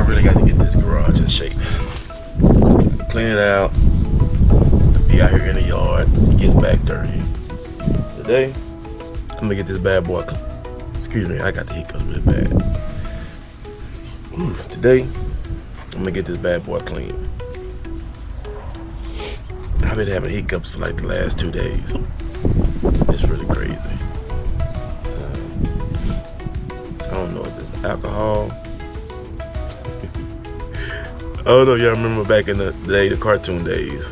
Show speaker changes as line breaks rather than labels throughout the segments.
really got to get this garage in shape. Clean it out. Be out here in the yard. It gets back dirty. Today, I'm gonna get this bad boy. Excuse me, I got the hiccups really bad. Today, I'm gonna get this bad boy clean. I've been having hiccups for like the last 2 days. It's really crazy. I don't know if it's alcohol. I don't know, y'all remember back in the day, the cartoon days,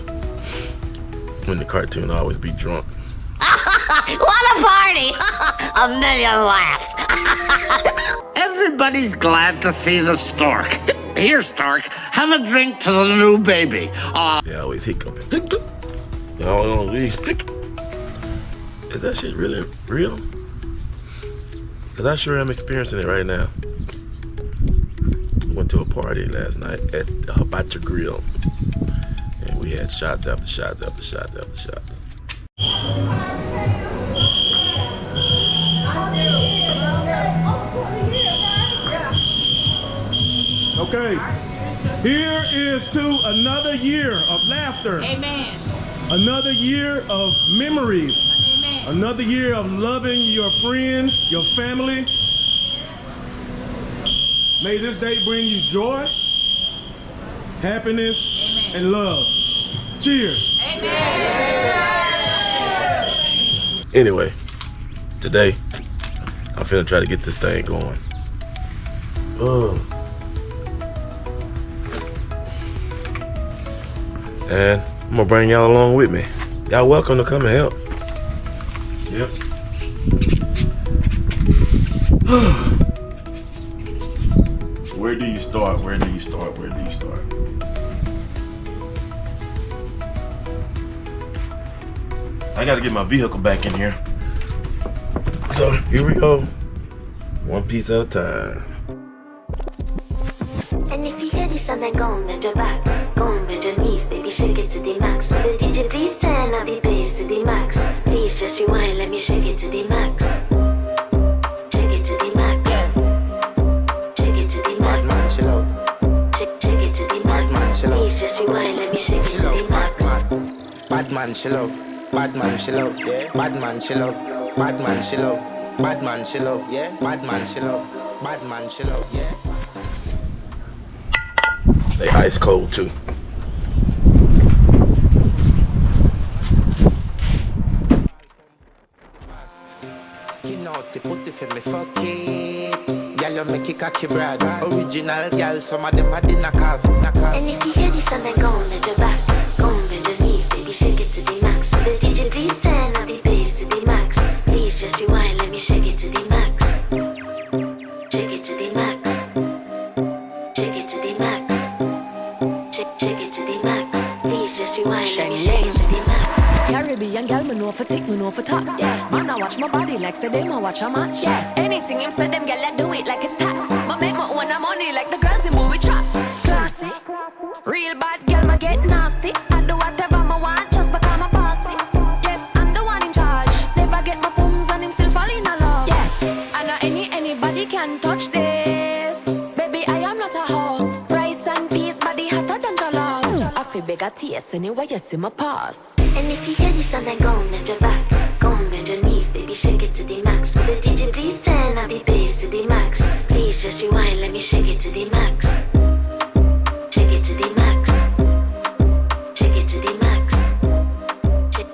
when the cartoon always be drunk.
What a party! A million laughs.
Everybody's glad to see the stork. Here, stork, have a drink to the new baby.
They always hiccuping. Is that shit really real? Cause I sure am experiencing it right now. Went to a party last night at the Hibachi Grill, and we had shots after shots after shots after shots.
Okay, here is to another year of laughter.
Amen.
Another year of memories.
Amen.
Another year of loving your friends, your family. May this day bring you joy, happiness, amen, and love. Cheers.
Amen.
Anyway, today, I'm finna try to get this thing going. And I'm gonna bring y'all along with me. Y'all welcome to come and help. Yep. Where do you start? Where do you start? Where do you start? I gotta get my vehicle back in here. So here we go. One piece at a time.
And if you hear this song, then go on, bend your back. Go on, bend your knees, baby, shake it to the max. Will the DJ please turn up the bass to the max? Please just rewind, let me shake it to the max. Shake it to the max. Shake it to the max. Shake it to the max. Please just rewind, let me shake it to the max.
Bad man, she love. Bad man, she love. Bad man, she love. Bad man, she love. Bad man, she love. Yeah. Bad man, she love. Bad man, she love. Yeah.
They ice cold too.
Skin out the pussy for me, fuck it. Girl, you make it cocky, brad. Original girl, some of them are the knockoff.
And if you hear this song, then go on, bend your back. Go on, bend your knees, baby, shake it to the max. Will the DJ please turn up the bass to the max? Please just rewind, let me shake it to the max. Shake it to the max. Shake it to the max. Shake it to the max. Please just rewind, let me shake it to the max.
Caribbean girl, me know for tick, me know for top. Yeah, man, I watch my body like say them, I watch a match. Yeah, anything him say them, girl, I do it like it's tax. But make my own money like the girls in movie trap. Classy, real bad girl, ma get nasty. I do whatever I want, just because I'm a bossy. Yes, I'm the one in charge. Never get my pums and him still fall in love. Yeah, and not anybody can touch this. Baby, I am not a hoe. Rice and peas, body hotter than jollof. I feel bigger taste anyway, you see my pass.
And if you hear this song, then go on, bend your back. Go on, bend your knees, baby, shake it to the max. Will the DJ please turn up the bass to the max? Please just rewind, let me shake it to the max. Shake it to the max. Shake it to the max.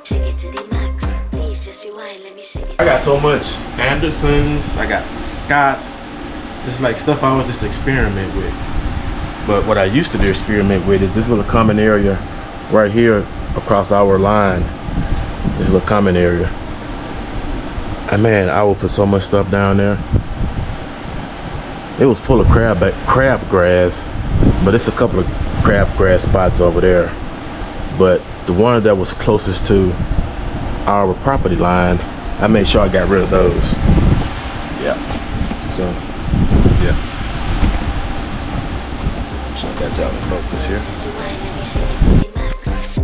Shake it to the max. Please just rewind, let me shake it.
I got so much Andersons, I got Scotts. It's like stuff I would just experiment with. But what I used to do experiment with is this little common area right here across our line. This little common area. And man, I would put so much stuff down there. It was full of crab grass, but it's a couple of crabgrass spots over there. But the one that was closest to our property line, I made sure I got rid of those. Yeah. So, yeah. So I got y'all in focus here.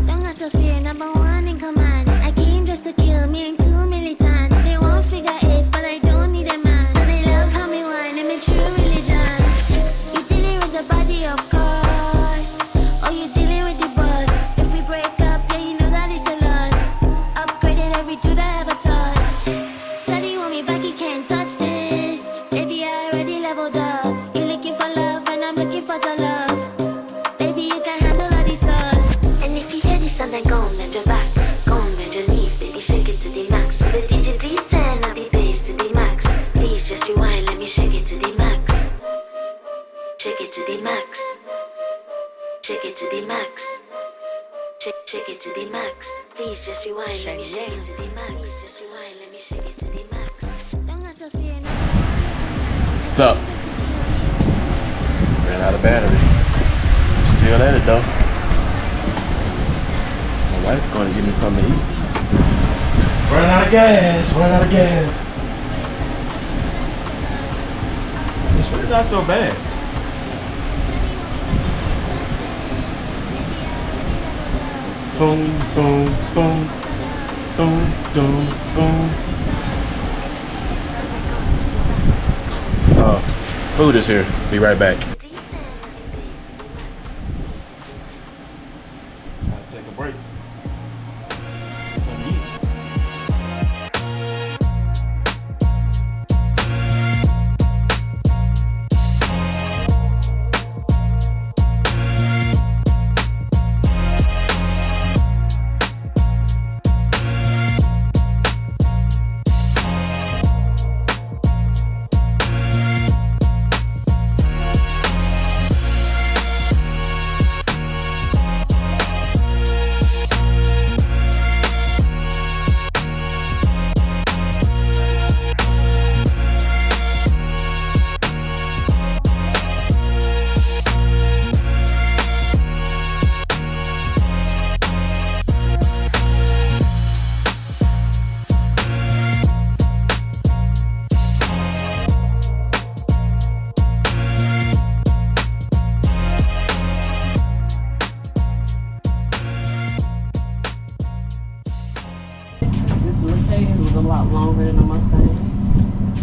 Don't got to fear, number one in command. I came just to kill me and too militant. They won't figure eights, but I don't need a man. So they love how me whine and me true religion. You dealing with the body shake it to the max. Shake it to the max. Shake it to the max. Shake it to the max. Please just rewind, let me shake it to the max. Just rewind, let me shake it to the max.
What's up? Ran out of battery. Still at it though. My wife's gonna give me something to eat. Run out of gas, run out of gas. It's really not so bad. Boom, boom, boom, boom, boom, boom. Food is here. Be right back. Gotta take a break. Something to eat.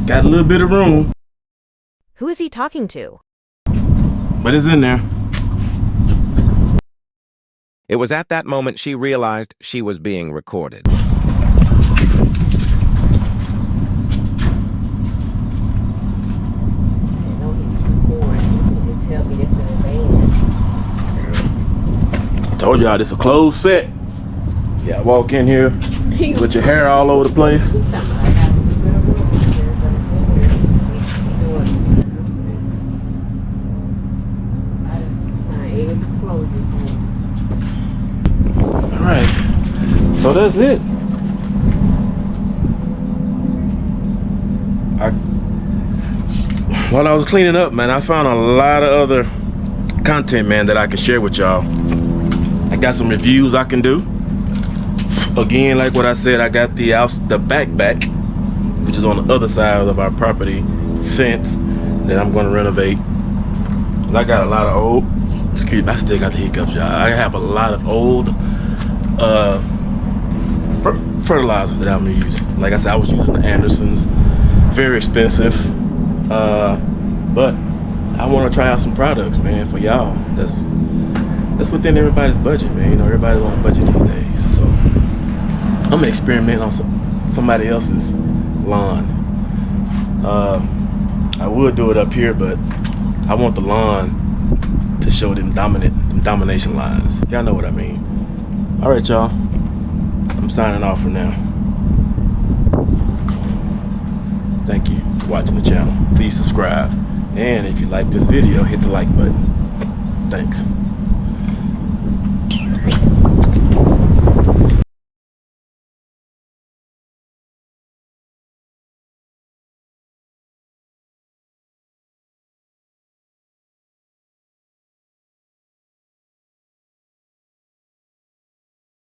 Got a little bit of room.
Who is he talking to?
But it's in there.
It was at that moment she realized she was being recorded.
Told y'all this a closed set. Yeah, walk in here with your hair all over the place. Alright, so that's it. While I was cleaning up, man, I found a lot of other content, man, that I can share with y'all. I got some reviews I can do. Again, like what I said, I got the back, which is on the other side of our property fence that I'm going to renovate. And I got a lot of old, excuse me, I still got the hiccups, y'all. I have a lot of old fertilizer that I'm gonna use. Like I said, I was using the Andersons, very expensive, but I want to try out some products, man, for y'all. That's within everybody's budget, man. You know, everybody's on a budget these days, so I'm gonna experiment on somebody else's lawn. I would do it up here, but I want the lawn to show them domination lines. Y'all know what I mean. All right, y'all. I'm signing off for now. Thank you for watching the channel. Please subscribe. And if you like this video, hit the like button. Thanks.